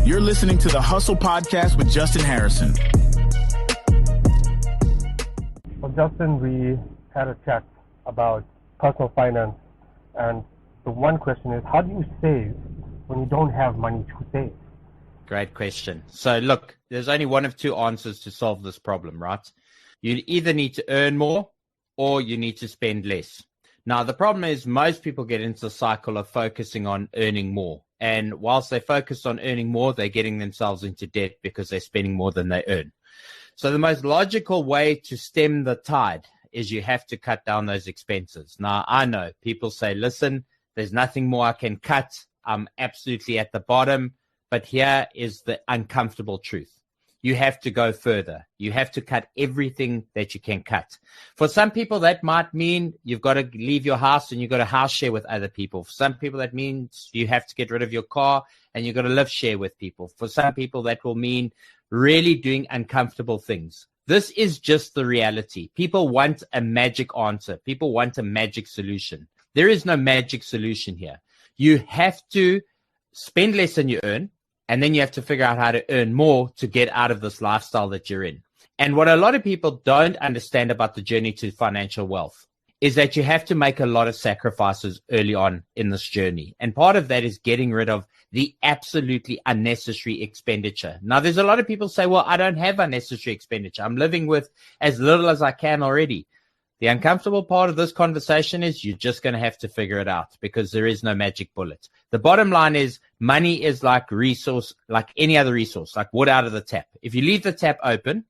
You're listening to the Hustle Podcast with Justin Harrison. Well, Justin, we had a chat about personal finance, and the one question is, how do you save when you don't have money to save? Great question. So look, there's only one of two answers to solve this problem, right? You either need to earn more or you need to spend less. Now, the problem is most people get into the cycle of focusing on earning more. And whilst they focus on earning more, they're getting themselves into debt because they're spending more than they earn. So the most logical way to stem the tide is you have to cut down those expenses. Now, I know people say, listen, there's nothing more I can cut. I'm absolutely at the bottom. But here is the uncomfortable truth. You have to go further. You have to cut everything that you can cut. For some people, that might mean you've got to leave your house and you've got to house share with other people. For some people, that means you have to get rid of your car and you've got to live share with people. For some people, that will mean really doing uncomfortable things. This is just the reality. People want a magic answer. People want a magic solution. There is no magic solution here. You have to spend less than you earn. And then you have to figure out how to earn more to get out of this lifestyle that you're in. And what a lot of people don't understand about the journey to financial wealth is that you have to make a lot of sacrifices early on in this journey. And part of that is getting rid of the absolutely unnecessary expenditure. Now, there's a lot of people say, well, I don't have unnecessary expenditure. I'm living with as little as I can already. The uncomfortable part of this conversation is you're just going to have to figure it out because there is no magic bullet. The bottom line is money is like resource, like any other resource, like water out of the tap. If you leave the tap open,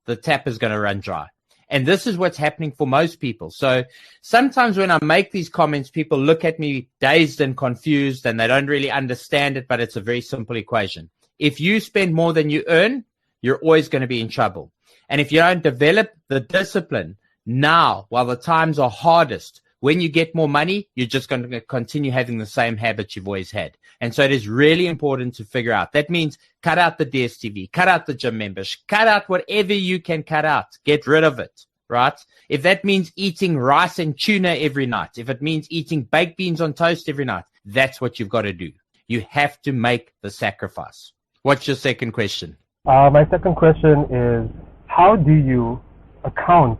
the tap is going to run dry. And this is what's happening for most people. So sometimes when I make these comments, people look at me dazed and confused and they don't really understand it, but it's a very simple equation. If you spend more than you earn, you're always going to be in trouble. And if you don't develop the discipline now, while the times are hardest, when you get more money, you're just going to continue having the same habits you've always had. And so it is really important to figure out. That means cut out the DSTV, cut out the gym membership, cut out whatever you can cut out. Get rid of it, right? If that means eating rice and tuna every night, if it means eating baked beans on toast every night, that's what you've got to do. You have to make the sacrifice. What's your second question? My second question is, how do you account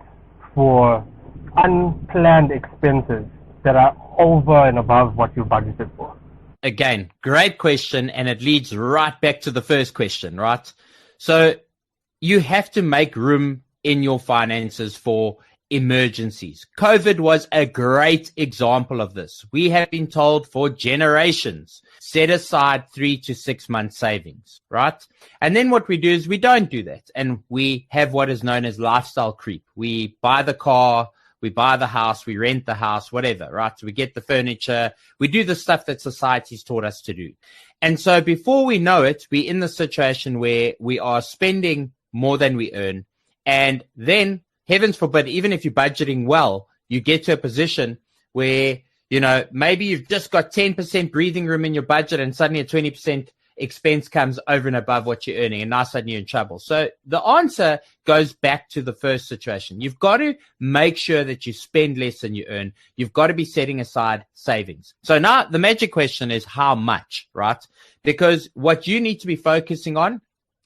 for unplanned expenses that are over and above what you budgeted for? Again, great question, and it leads right back to the first question, right? So you have to make room in your finances for emergencies. COVID was a great example of this. We have been told for generations, set aside 3 to 6 months savings, right? And then what we do is we don't do that. And we have what is known as lifestyle creep. We buy the car, we buy the house, we rent the house, whatever, right? So we get the furniture, we do the stuff that society's taught us to do. And so before we know it, we're in the situation where we are spending more than we earn. And then, heavens forbid, even if you're budgeting well, you get to a position where, you know, maybe you've just got 10% breathing room in your budget and suddenly a 20% expense comes over and above what you're earning, and now suddenly you're in trouble. So the answer goes back to the first situation. You've got to make sure that you spend less than you earn. You've got to be setting aside savings. So now the magic question is how much, right? Because what you need to be focusing on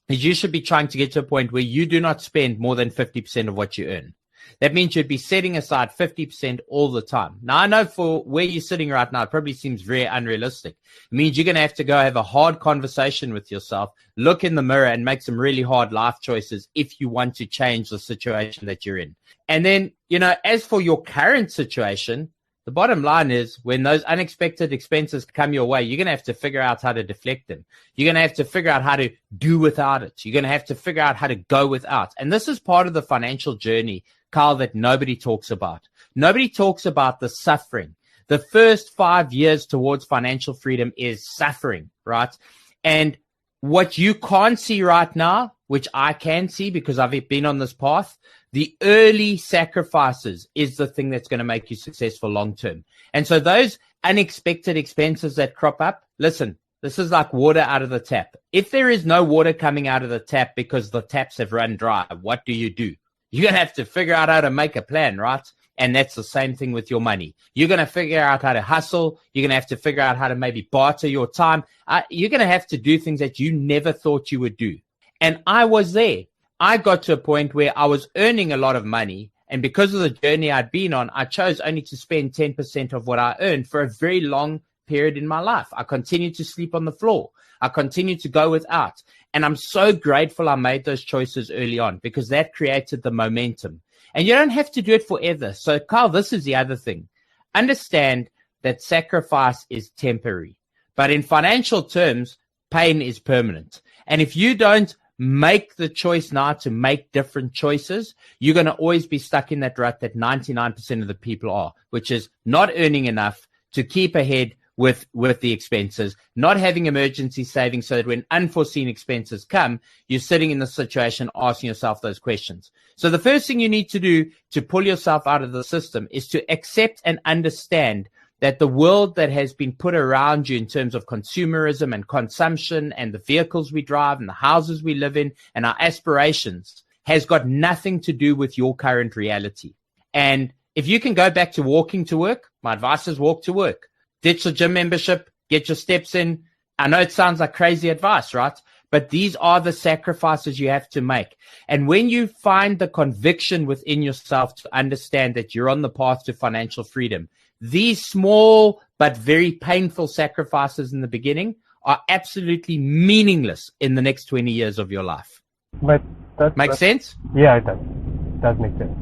is you should be trying to get to a point where you do not spend more than 50% of what you earn. That means you'd be setting aside 50% all the time. Now, I know for where you're sitting right now, it probably seems very unrealistic. It means you're going to have to go have a hard conversation with yourself, look in the mirror and make some really hard life choices if you want to change the situation that you're in. And then, you know, as for your current situation, the bottom line is when those unexpected expenses come your way, you're going to have to figure out how to deflect them. You're going to have to figure out how to do without it. You're going to have to figure out how to go without. And this is part of the financial journey, Carl, that nobody talks about. Nobody talks about the suffering. The first 5 years towards financial freedom is suffering, right? And what you can't see right now, which I can see because I've been on this path, the early sacrifices is the thing that's going to make you successful long term. And so those unexpected expenses that crop up, listen, this is like water out of the tap. If there is no water coming out of the tap because the taps have run dry, what do? You're going to have to figure out how to make a plan, right? And that's the same thing with your money. You're going to figure out how to hustle. You're going to have to figure out how to maybe barter your time. You're going to have to do things that you never thought you would do. And I was there. I got to a point where I was earning a lot of money. And because of the journey I'd been on, I chose only to spend 10% of what I earned for a very long period in my life. I continued to sleep on the floor. I continued to go without. And I'm so grateful I made those choices early on because that created the momentum. And you don't have to do it forever. So, Carl, this is the other thing. Understand that sacrifice is temporary. But in financial terms, pain is permanent. And if you don't make the choice now to make different choices, you're going to always be stuck in that rut that 99% of the people are, which is not earning enough to keep ahead with the expenses, not having emergency savings so that when unforeseen expenses come, you're sitting in the situation asking yourself those questions. So the first thing you need to do to pull yourself out of the system is to accept and understand that the world that has been put around you in terms of consumerism and consumption and the vehicles we drive and the houses we live in and our aspirations has got nothing to do with your current reality. And if you can go back to walking to work, my advice is walk to work. Ditch the gym membership, get your steps in. I know it sounds like crazy advice, right? But these are the sacrifices you have to make. And when you find the conviction within yourself to understand that you're on the path to financial freedom, these small but very painful sacrifices in the beginning are absolutely meaningless in the next 20 years of your life. But Makes sense? Yeah, it does. It does make sense.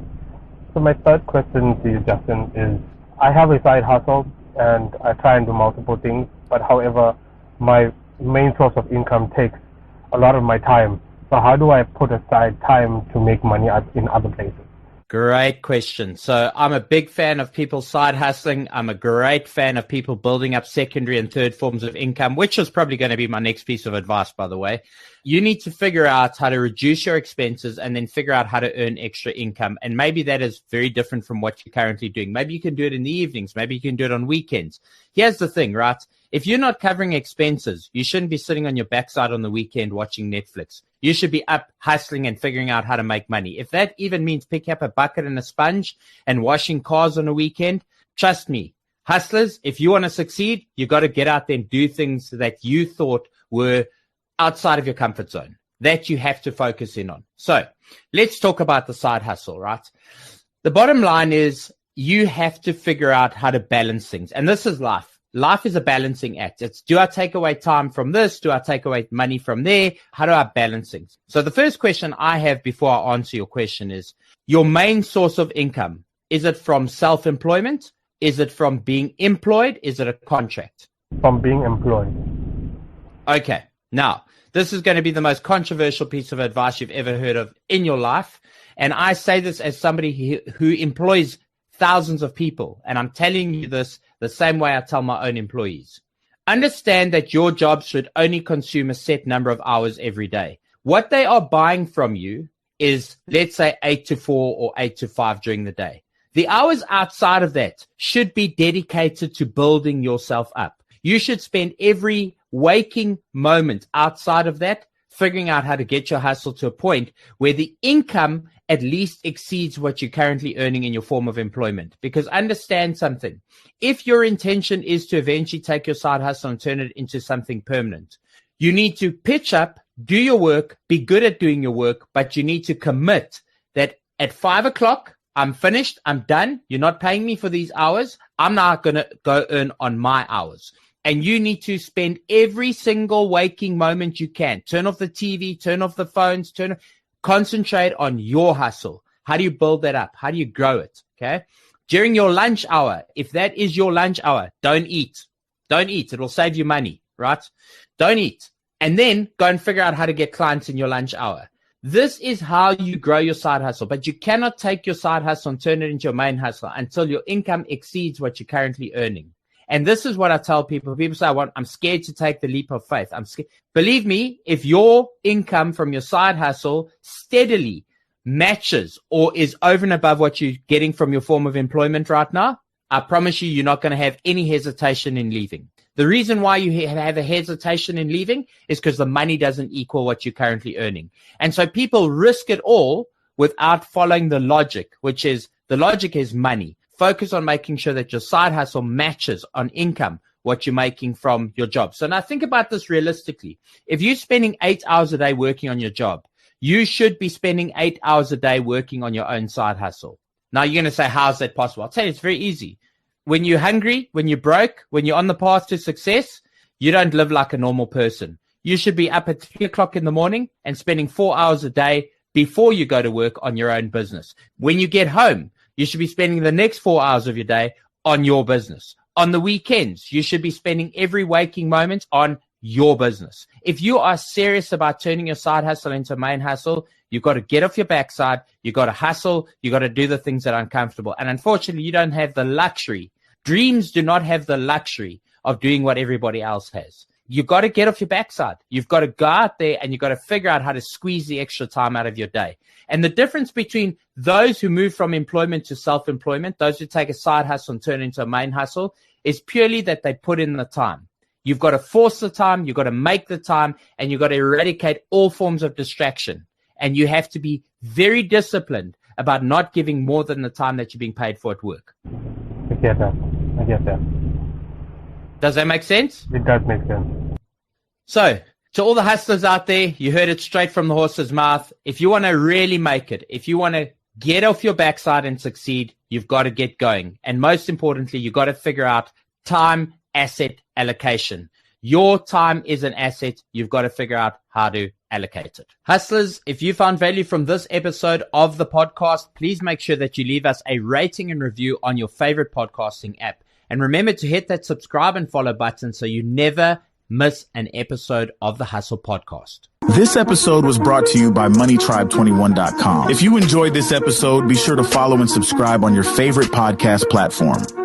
So my third question to you, Justin, is I have a side hustle and I try and do multiple things, but however, my main source of income takes a lot of my time. So how do I put aside time to make money in other places? Great question. So I'm a big fan of people side hustling. I'm a great fan of people building up secondary and third forms of income, which is probably going to be my next piece of advice, by the way. You need to figure out how to reduce your expenses and then figure out how to earn extra income. And maybe that is very different from what you're currently doing. Maybe you can do it in the evenings. Maybe you can do it on weekends. Here's the thing, right? If you're not covering expenses, you shouldn't be sitting on your backside on the weekend watching Netflix. You should be up hustling and figuring out how to make money. If that even means picking up a bucket and a sponge and washing cars on a weekend, trust me, hustlers, if you want to succeed, you got to get out there and do things that you thought were outside of your comfort zone that you have to focus in on. So let's talk about the side hustle, right? The bottom line is you have to figure out how to balance things. And this is life. Life is a balancing act. It's, do I take away time from this? Do I take away money from there? How do I balance things? So the first question I have before I answer your question is, your main source of income, is it from self-employment? Is it from being employed? Is it a contract? From being employed. Okay. Now, this is going to be the most controversial piece of advice you've ever heard of in your life. And I say this as somebody who employs thousands of people. And I'm telling you this the same way I tell my own employees. Understand that your job should only consume a set number of hours every day. What they are buying from you is, let's say, 8 to 4 or 8 to 5 during the day. The hours outside of that should be dedicated to building yourself up. You should spend every waking moment outside of that figuring out how to get your hustle to a point where the income at least exceeds what you're currently earning in your form of employment. Because understand something. If your intention is to eventually take your side hustle and turn it into something permanent, you need to pitch up, do your work, be good at doing your work, but you need to commit that at 5 o'clock, I'm finished, I'm done. You're not paying me for these hours. I'm not going to go earn on my hours. And you need to spend every single waking moment you can. Turn off the TV, turn off the phones, concentrate on your hustle. How do you build that up? How do you grow it? Okay. During your lunch hour, if that is your lunch hour, don't eat. Don't eat. It will save you money, right? Don't eat. And then go and figure out how to get clients in your lunch hour. This is how you grow your side hustle. But you cannot take your side hustle and turn it into your main hustle until your income exceeds what you're currently earning. And this is what I tell people. People say, I'm scared to take the leap of faith. I'm scared. Believe me, if your income from your side hustle steadily matches or is over and above what you're getting from your form of employment right now, I promise you, you're not going to have any hesitation in leaving. The reason why you have a hesitation in leaving is because the money doesn't equal what you're currently earning. And so people risk it all without following the logic, which is The logic is money. Focus on making sure that your side hustle matches on income what you're making from your job. So now think about this realistically. If you're spending 8 hours a day working on your job, you should be spending 8 hours a day working on your own side hustle. Now you're going to say, how is that possible? I'll tell you, it's very easy. When you're hungry, when you're broke, when you're on the path to success, you don't live like a normal person. You should be up at 3 o'clock in the morning and spending 4 hours a day before you go to work on your own business. When you get home, you should be spending the next 4 hours of your day on your business. On the weekends, you should be spending every waking moment on your business. If you are serious about turning your side hustle into a main hustle, you've got to get off your backside. You've got to hustle. You've got to do the things that are uncomfortable. And unfortunately, you don't have the luxury. Dreams do not have the luxury of doing what everybody else has. You've got to get off your backside. You've got to go out there and you've got to figure out how to squeeze the extra time out of your day. And the difference between those who move from employment to self-employment, those who take a side hustle and turn it into a main hustle, is purely that they put in the time. You've got to force the time, you've got to make the time, and you've got to eradicate all forms of distraction. And you have to be very disciplined about not giving more than the time that you're being paid for at work. I get that. Does that make sense? It does make sense. So, to all the hustlers out there, you heard it straight from the horse's mouth. If you want to really make it, if you want to get off your backside and succeed, you've got to get going. And most importantly, you've got to figure out time asset allocation. Your time is an asset. You've got to figure out how to allocate it. Hustlers, if you found value from this episode of the podcast, please make sure that you leave us a rating and review on your favorite podcasting app. And remember to hit that subscribe and follow button so you never miss an episode of the Hustle Podcast. This episode was brought to you by MoneyTribe21.com. If you enjoyed this episode, be sure to follow and subscribe on your favorite podcast platform.